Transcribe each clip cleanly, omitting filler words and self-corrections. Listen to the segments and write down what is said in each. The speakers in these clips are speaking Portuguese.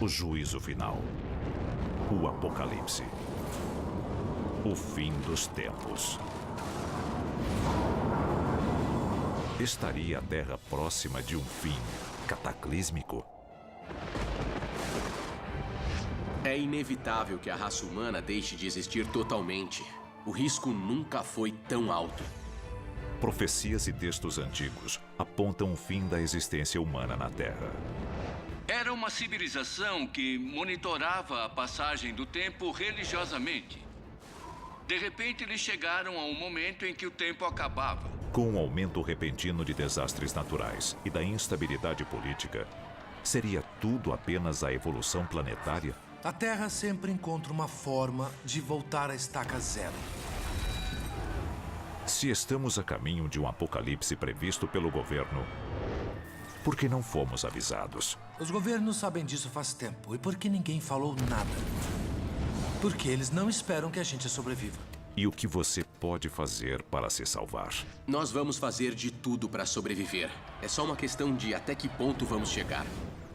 O juízo final. O apocalipse. O fim dos tempos. Estaria a Terra próxima de um fim cataclísmico? É inevitável que a raça humana deixe de existir totalmente. O risco nunca foi tão alto. Profecias e textos antigos apontam o fim da existência humana na Terra. Era uma civilização que monitorava a passagem do tempo religiosamente. De repente, eles chegaram a um momento em que o tempo acabava. Com o aumento repentino de desastres naturais e da instabilidade política, seria tudo apenas a evolução planetária? A Terra sempre encontra uma forma de voltar à estaca zero. Se estamos a caminho de um apocalipse previsto pelo governo, por que não fomos avisados? Os governos sabem disso faz tempo. E por que ninguém falou nada? Porque eles não esperam que a gente sobreviva. E o que você pode fazer para se salvar? Nós vamos fazer de tudo para sobreviver. É só uma questão de até que ponto vamos chegar.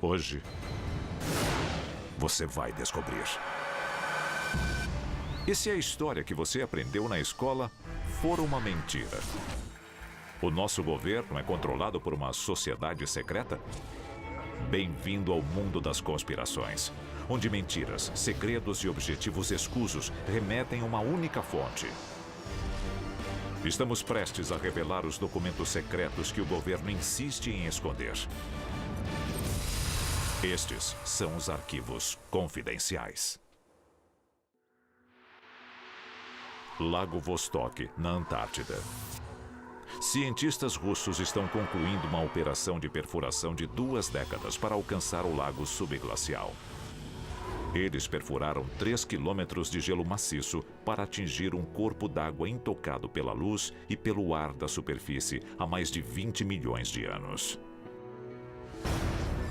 Hoje, você vai descobrir. E se a história que você aprendeu na escola for uma mentira? O nosso governo é controlado por uma sociedade secreta? Bem-vindo ao mundo das conspirações, onde mentiras, segredos e objetivos escusos remetem a uma única fonte. Estamos prestes a revelar os documentos secretos que o governo insiste em esconder. Estes são os arquivos confidenciais. Lago Vostok, na Antártida. Cientistas russos estão concluindo uma operação de perfuração de 2 décadas para alcançar o lago subglacial. Eles perfuraram 3 quilômetros de gelo maciço para atingir um corpo d'água intocado pela luz e pelo ar da superfície há mais de 20 milhões de anos.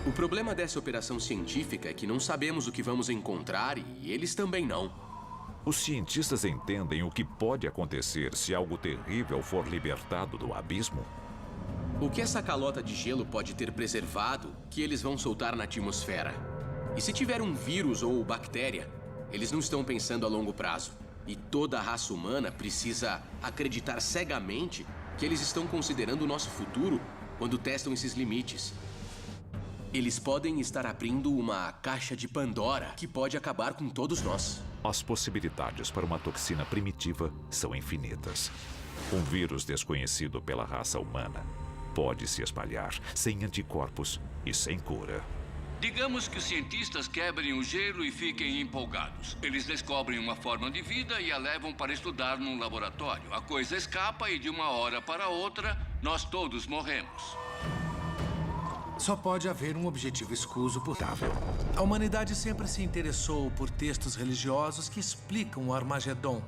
O problema dessa operação científica é que não sabemos o que vamos encontrar e eles também não. Os cientistas entendem o que pode acontecer se algo terrível for libertado do abismo? O que essa calota de gelo pode ter preservado que eles vão soltar na atmosfera? E se tiver um vírus ou bactéria, eles não estão pensando a longo prazo. E toda a raça humana precisa acreditar cegamente que eles estão considerando o nosso futuro quando testam esses limites. Eles podem estar abrindo uma caixa de Pandora que pode acabar com todos nós. As possibilidades para uma toxina primitiva são infinitas. Um vírus desconhecido pela raça humana pode se espalhar sem anticorpos e sem cura. Digamos que os cientistas quebrem o gelo e fiquem empolgados. Eles descobrem uma forma de vida e a levam para estudar num laboratório. A coisa escapa e de uma hora para outra, nós todos morremos. Só pode haver um objetivo escuso possível. A humanidade sempre se interessou por textos religiosos que explicam o Armagedon,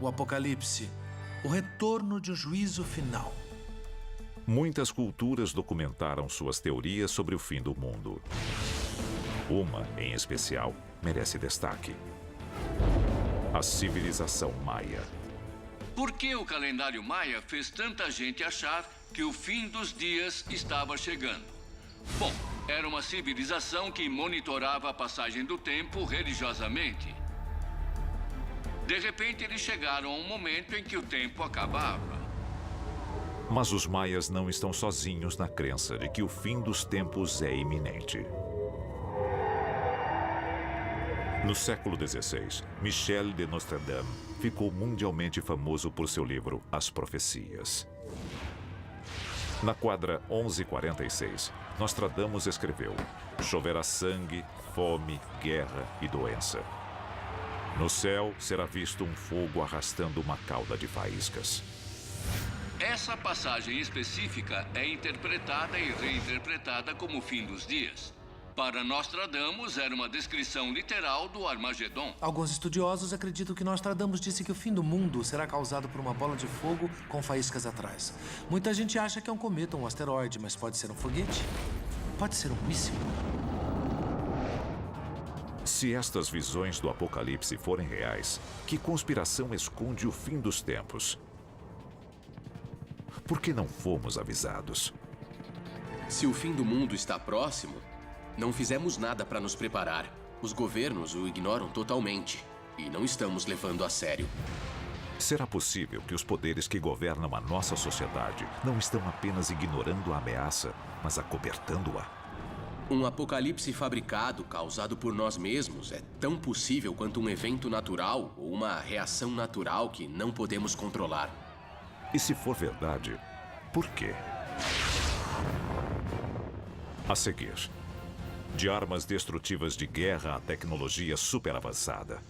o Apocalipse, o retorno de um juízo final. Muitas culturas documentaram suas teorias sobre o fim do mundo. Uma, em especial, merece destaque: a civilização maia. Por que o calendário maia fez tanta gente achar que o fim dos dias estava chegando? Bom, era uma civilização que monitorava a passagem do tempo religiosamente. De repente, eles chegaram a um momento em que o tempo acabava. Mas os maias não estão sozinhos na crença de que o fim dos tempos é iminente. No século XVI, Michel de Nostradame ficou mundialmente famoso por seu livro As Profecias. Na quadra 1146, Nostradamus escreveu: choverá sangue, fome, guerra e doença. No céu será visto um fogo arrastando uma cauda de faíscas. Essa passagem específica é interpretada e reinterpretada como o fim dos dias. Para Nostradamus, era uma descrição literal do Armagedon. Alguns estudiosos acreditam que Nostradamus disse que o fim do mundo será causado por uma bola de fogo com faíscas atrás. Muita gente acha que é um cometa ou um asteroide, mas pode ser um foguete. Pode ser um míssil. Se estas visões do Apocalipse forem reais, que conspiração esconde o fim dos tempos? Por que não fomos avisados? Se o fim do mundo está próximo, Não fizemos nada para nos preparar. Os governos o ignoram totalmente. E não estamos levando a sério. Será possível que os poderes que governam a nossa sociedade não estão apenas ignorando a ameaça, mas acobertando-a? Um apocalipse fabricado, causado por nós mesmos, é tão possível quanto um evento natural ou uma reação natural que não podemos controlar. E se for verdade, por quê? A seguir, de armas destrutivas de guerra à tecnologia superavançada.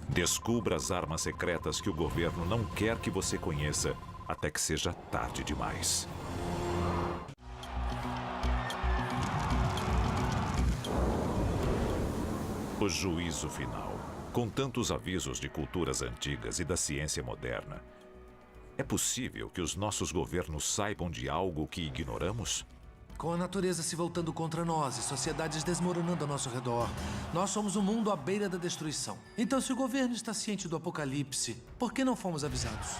Descubra as armas secretas que o governo não quer que você conheça até que seja tarde demais. O juízo final. Com tantos avisos de culturas antigas e da ciência moderna, é possível que os nossos governos saibam de algo que ignoramos? Com a natureza se voltando contra nós e sociedades desmoronando ao nosso redor, nós somos um mundo à beira da destruição. Então, se o governo está ciente do apocalipse, por que não fomos avisados?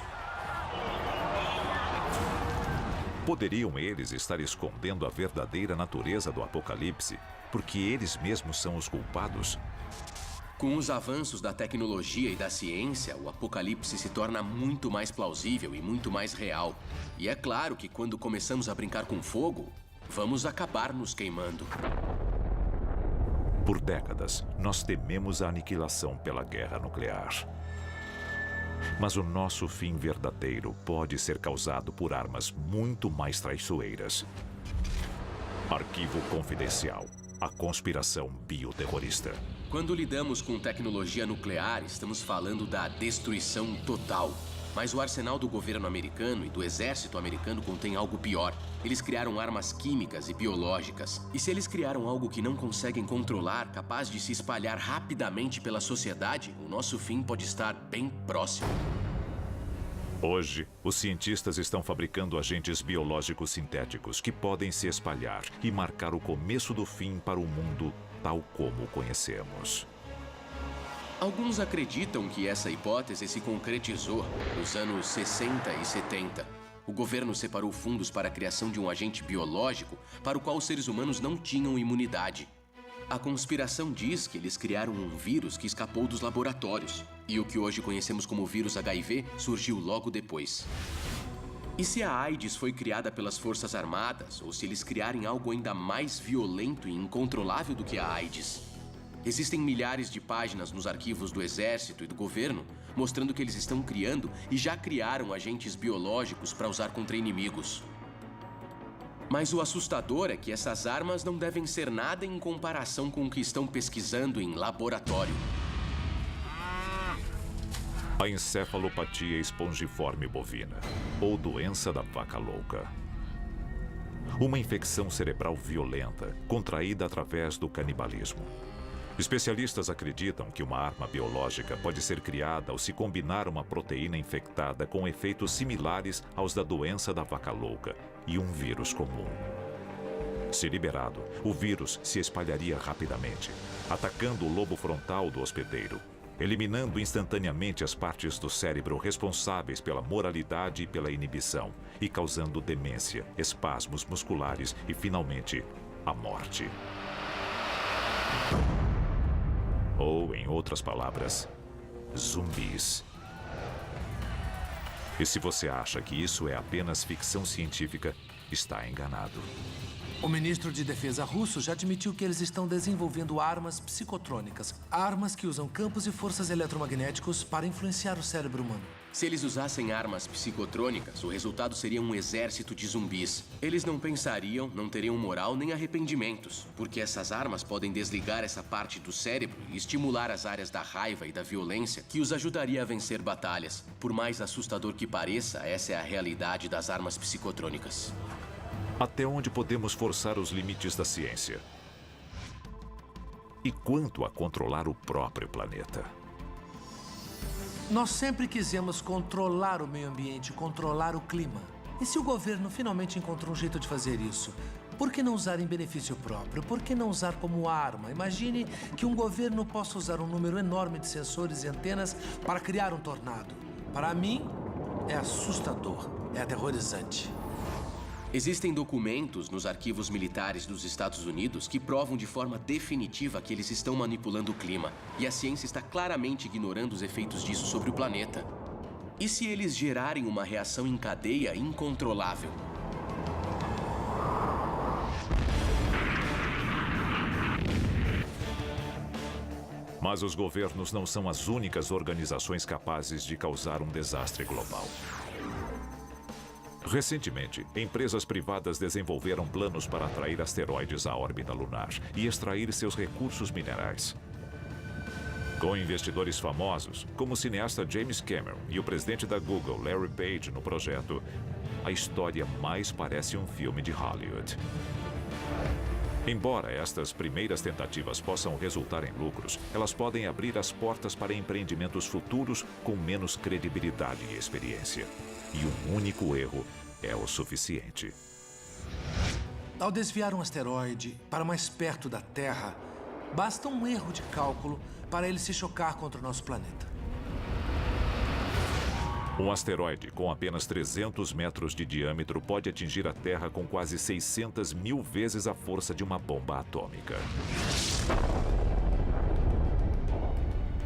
Poderiam eles estar escondendo a verdadeira natureza do apocalipse, porque eles mesmos são os culpados? Com os avanços da tecnologia e da ciência, o apocalipse se torna muito mais plausível e muito mais real. E é claro que quando começamos a brincar com fogo, vamos acabar nos queimando. Por décadas, nós tememos a aniquilação pela guerra nuclear. Mas o nosso fim verdadeiro pode ser causado por armas muito mais traiçoeiras. Arquivo confidencial. A conspiração bioterrorista. Quando lidamos com tecnologia nuclear, estamos falando da destruição total. Mas o arsenal do governo americano e do exército americano contém algo pior. Eles criaram armas químicas e biológicas. E se eles criaram algo que não conseguem controlar, capaz de se espalhar rapidamente pela sociedade, o nosso fim pode estar bem próximo. Hoje, os cientistas estão fabricando agentes biológicos sintéticos que podem se espalhar e marcar o começo do fim para o mundo tal como o conhecemos. Alguns acreditam que essa hipótese se concretizou nos anos 60 e 70. O governo separou fundos para a criação de um agente biológico para o qual os seres humanos não tinham imunidade. A conspiração diz que eles criaram um vírus que escapou dos laboratórios. E o que hoje conhecemos como vírus HIV surgiu logo depois. E se a AIDS foi criada pelas Forças Armadas, ou se eles criarem algo ainda mais violento e incontrolável do que a AIDS? Existem milhares de páginas nos arquivos do Exército e do governo mostrando que eles estão criando e já criaram agentes biológicos para usar contra inimigos. Mas o assustador é que essas armas não devem ser nada em comparação com o que estão pesquisando em laboratório. A encefalopatia espongiforme bovina, ou doença da vaca louca. Uma infecção cerebral violenta, contraída através do canibalismo. Especialistas acreditam que uma arma biológica pode ser criada ao se combinar uma proteína infectada com efeitos similares aos da doença da vaca louca e um vírus comum. Se liberado, o vírus se espalharia rapidamente, atacando o lobo frontal do hospedeiro, eliminando instantaneamente as partes do cérebro responsáveis pela moralidade e pela inibição, e causando demência, espasmos musculares e, finalmente, a morte. Ou, em outras palavras, zumbis. E se você acha que isso é apenas ficção científica, está enganado. O ministro de Defesa russo já admitiu que eles estão desenvolvendo armas psicotrônicas. Armas que usam campos e forças eletromagnéticos para influenciar o cérebro humano. Se eles usassem armas psicotrônicas, o resultado seria um exército de zumbis. Eles não pensariam, não teriam moral nem arrependimentos, porque essas armas podem desligar essa parte do cérebro e estimular as áreas da raiva e da violência que os ajudaria a vencer batalhas. Por mais assustador que pareça, essa é a realidade das armas psicotrônicas. Até onde podemos forçar os limites da ciência? E quanto a controlar o próprio planeta? Nós sempre quisemos controlar o meio ambiente, controlar o clima. E se o governo finalmente encontrou um jeito de fazer isso? Por que não usar em benefício próprio? Por que não usar como arma? Imagine que um governo possa usar um número enorme de sensores e antenas para criar um tornado. Para mim, é assustador, é aterrorizante. Existem documentos nos arquivos militares dos Estados Unidos que provam de forma definitiva que eles estão manipulando o clima. E a ciência está claramente ignorando os efeitos disso sobre o planeta. E se eles gerarem uma reação em cadeia incontrolável? Mas os governos não são as únicas organizações capazes de causar um desastre global. Recentemente, empresas privadas desenvolveram planos para atrair asteroides à órbita lunar e extrair seus recursos minerais. Com investidores famosos, como o cineasta James Cameron e o presidente da Google, Larry Page, no projeto, a história mais parece um filme de Hollywood. Embora estas primeiras tentativas possam resultar em lucros, elas podem abrir as portas para empreendimentos futuros com menos credibilidade e experiência. E um único erro é o suficiente. Ao desviar um asteroide para mais perto da Terra, basta um erro de cálculo para ele se chocar contra o nosso planeta. Um asteroide com apenas 300 metros de diâmetro pode atingir a Terra com quase 600 mil vezes a força de uma bomba atômica.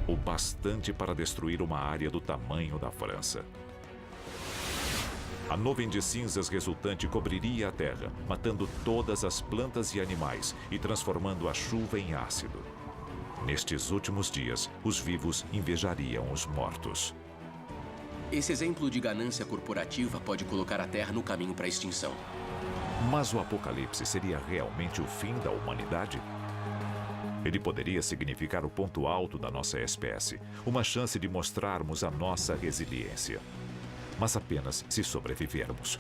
O bastante para destruir uma área do tamanho da França. A nuvem de cinzas resultante cobriria a Terra, matando todas as plantas e animais e transformando a chuva em ácido. Nestes últimos dias, os vivos invejariam os mortos. Esse exemplo de ganância corporativa pode colocar a Terra no caminho para a extinção. Mas o apocalipse seria realmente o fim da humanidade? Ele poderia significar o ponto alto da nossa espécie, uma chance de mostrarmos a nossa resiliência. Mas apenas se sobrevivermos.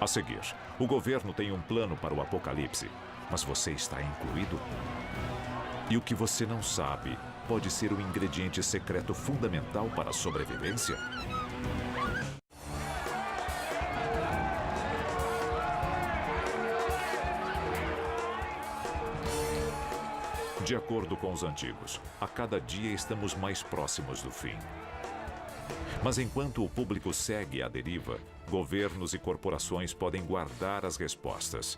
A seguir, o governo tem um plano para o apocalipse, mas você está incluído? E o que você não sabe pode ser o ingrediente secreto fundamental para a sobrevivência? De acordo com os antigos, a cada dia estamos mais próximos do fim. Mas enquanto o público segue à deriva, governos e corporações podem guardar as respostas.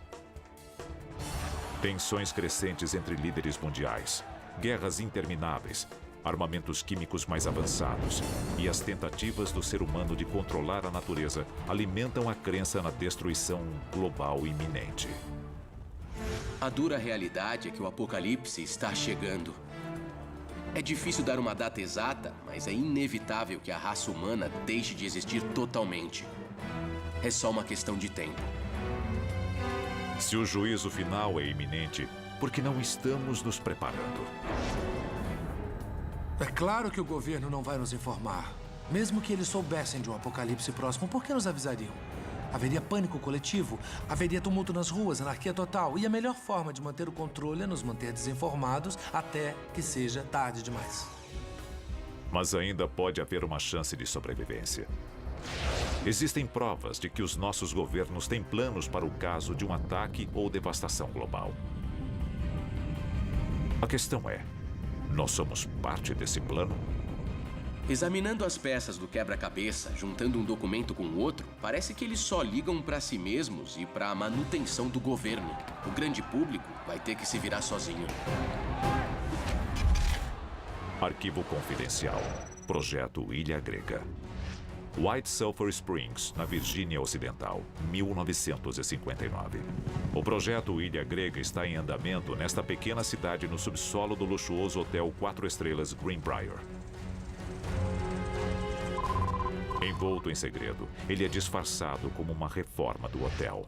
Tensões crescentes entre líderes mundiais, guerras intermináveis, armamentos químicos mais avançados e as tentativas do ser humano de controlar a natureza alimentam a crença na destruição global iminente. A dura realidade é que o apocalipse está chegando. É difícil dar uma data exata, mas é inevitável que a raça humana deixe de existir totalmente. É só uma questão de tempo. Se o juízo final é iminente, por que não estamos nos preparando? É claro que o governo não vai nos informar. Mesmo que eles soubessem de um apocalipse próximo, por que nos avisariam? Haveria pânico coletivo, haveria tumulto nas ruas, anarquia total. E a melhor forma de manter o controle é nos manter desinformados até que seja tarde demais. Mas ainda pode haver uma chance de sobrevivência. Existem provas de que os nossos governos têm planos para o caso de um ataque ou devastação global. A questão é, nós somos parte desse plano? Examinando as peças do quebra-cabeça, juntando um documento com o outro, parece que eles só ligam para si mesmos e para a manutenção do governo. O grande público vai ter que se virar sozinho. Arquivo confidencial. Projeto Ilha Grega. White Sulphur Springs, na Virgínia Ocidental, 1959. O projeto Ilha Grega está em andamento nesta pequena cidade no subsolo do luxuoso hotel 4 estrelas Greenbrier. Envolto em segredo, ele é disfarçado como uma reforma do hotel.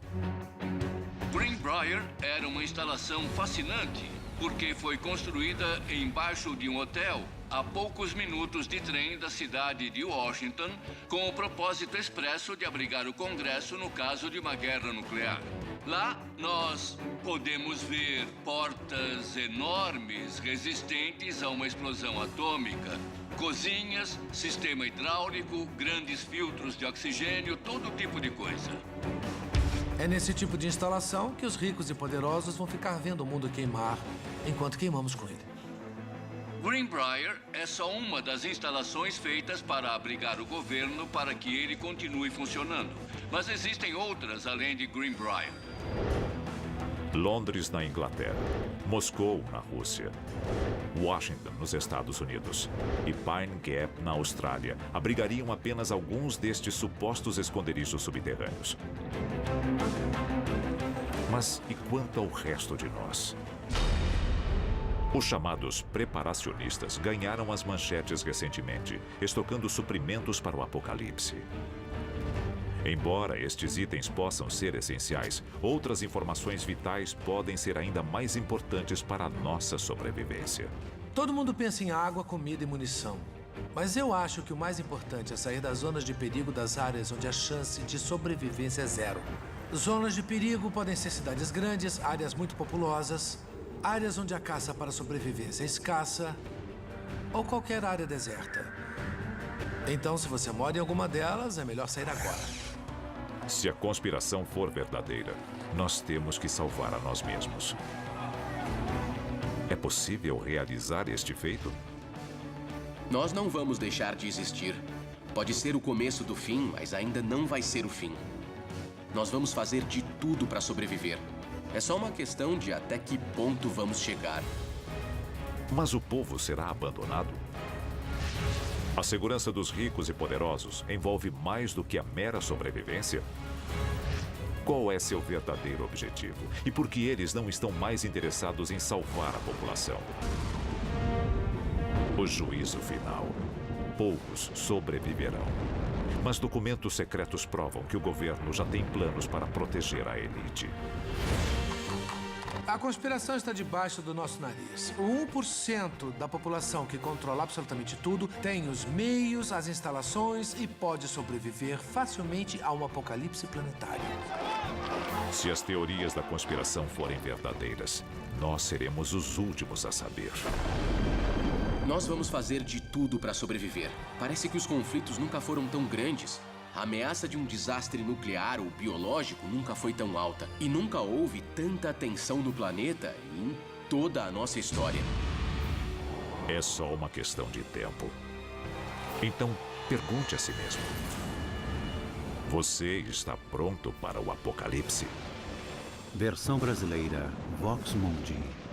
Greenbrier era uma instalação fascinante, porque foi construída embaixo de um hotel a poucos minutos de trem da cidade de Washington, com o propósito expresso de abrigar o Congresso no caso de uma guerra nuclear. Lá, nós podemos ver portas enormes resistentes a uma explosão atômica, cozinhas, sistema hidráulico, grandes filtros de oxigênio, todo tipo de coisa. É nesse tipo de instalação que os ricos e poderosos vão ficar vendo o mundo queimar enquanto queimamos com ele. Greenbrier é só uma das instalações feitas para abrigar o governo para que ele continue funcionando. Mas existem outras além de Greenbrier. Londres, na Inglaterra. Moscou, na Rússia. Washington, nos Estados Unidos. E Pine Gap, na Austrália, abrigariam apenas alguns destes supostos esconderijos subterrâneos. Mas e quanto ao resto de nós? Os chamados preparacionistas ganharam as manchetes recentemente, estocando suprimentos para o apocalipse. Embora estes itens possam ser essenciais, outras informações vitais podem ser ainda mais importantes para a nossa sobrevivência. Todo mundo pensa em água, comida e munição. Mas eu acho que o mais importante é sair das zonas de perigo das áreas onde a chance de sobrevivência é zero. Zonas de perigo podem ser cidades grandes, áreas muito populosas, áreas onde a caça para sobrevivência é escassa, ou qualquer área deserta. Então, se você mora em alguma delas, é melhor sair agora. Se a conspiração for verdadeira, nós temos que salvar a nós mesmos. É possível realizar este feito? Nós não vamos deixar de existir. Pode ser o começo do fim, mas ainda não vai ser o fim. Nós vamos fazer de tudo para sobreviver. É só uma questão de até que ponto vamos chegar. Mas o povo será abandonado? A segurança dos ricos e poderosos envolve mais do que a mera sobrevivência? Qual é seu verdadeiro objetivo? E por que eles não estão mais interessados em salvar a população? O juízo final. Poucos sobreviverão. Mas documentos secretos provam que o governo já tem planos para proteger a elite. A conspiração está debaixo do nosso nariz. O 1% da população que controla absolutamente tudo tem os meios, as instalações e pode sobreviver facilmente a um apocalipse planetário. Se as teorias da conspiração forem verdadeiras, nós seremos os últimos a saber. Nós vamos fazer de tudo para sobreviver. Parece que os conflitos nunca foram tão grandes. A ameaça de um desastre nuclear ou biológico nunca foi tão alta. E nunca houve tanta tensão no planeta em toda a nossa história. É só uma questão de tempo. Então, pergunte a si mesmo. Você está pronto para o apocalipse? Versão brasileira, Vox Mundi.